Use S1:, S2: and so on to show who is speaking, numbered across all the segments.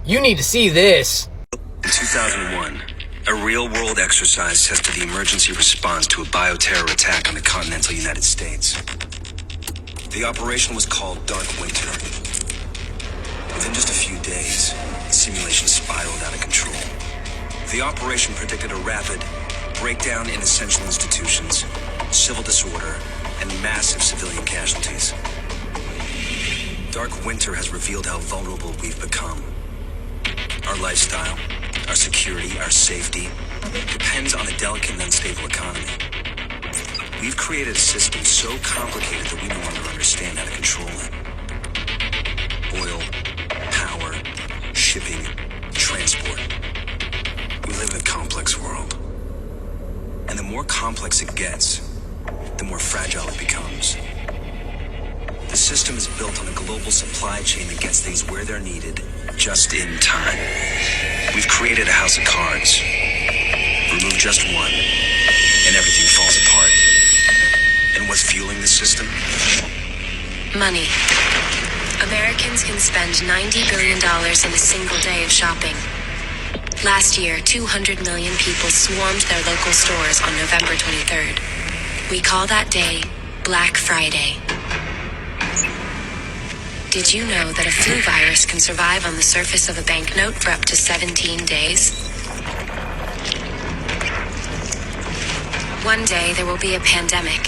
S1: You need to see this.
S2: In 2001, a real-world exercise tested the emergency response to a bioterror attack on the continental United States. The operation was called Dark Winter. Within just a few days, the simulation spiraled out of control. The operation predicted a rapid breakdown in essential institutions, civil disorder, and massive civilian casualties. Dark Winter has revealed how vulnerable we've become. Our lifestyle, our security, our safety depends on a delicate and unstable economy. We've created a system so complicated that we no longer understand how to control it. Oil, power, shipping, transport. We live in a complex world. And the more complex it gets, the more fragile it becomes. The system is built on a global supply chain that gets things where they're needed, just in time. We've created a house of cards. Remove just one, and everything falls apart. And what's fueling this system?
S3: Money. Americans can spend $90 billion in a single day of shopping. Last year, 200 million people swarmed their local stores on November 23rd. We call that day Black Friday. Did you know that a flu virus can survive on the surface of a banknote for up to 17 days? One day there will be a pandemic.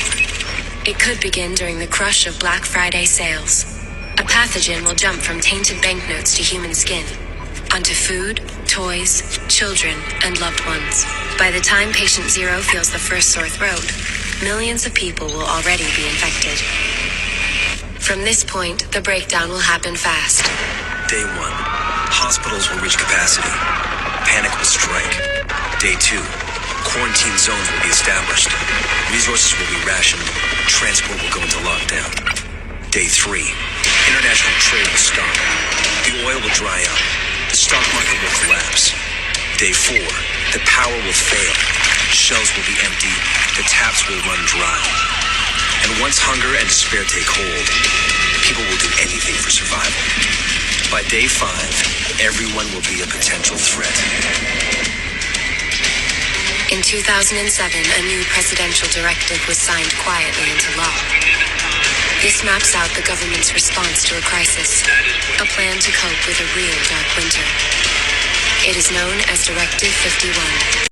S3: It could begin during the crush of Black Friday sales. A pathogen will jump from tainted banknotes to human skin, onto food, toys, children, and loved ones. By the time patient zero feels the first sore throat, millions of people will already be infected. From this point, the breakdown will happen fast.
S2: Day 1, hospitals will reach capacity. Panic will strike. Day 2, quarantine zones will be established. Resources will be rationed. Transport will go into lockdown. Day 3, international trade will stop. The oil will dry up. The stock market will collapse. Day 4, the power will fail. Shelves will be empty. The taps will run dry. And once hunger and despair take hold, people will do anything for survival. By day 5, everyone will be a potential threat.
S3: In 2007, a new presidential directive was signed quietly into law. This maps out the government's response to a crisis, a plan to cope with a real dark winter. It is known as Directive 51.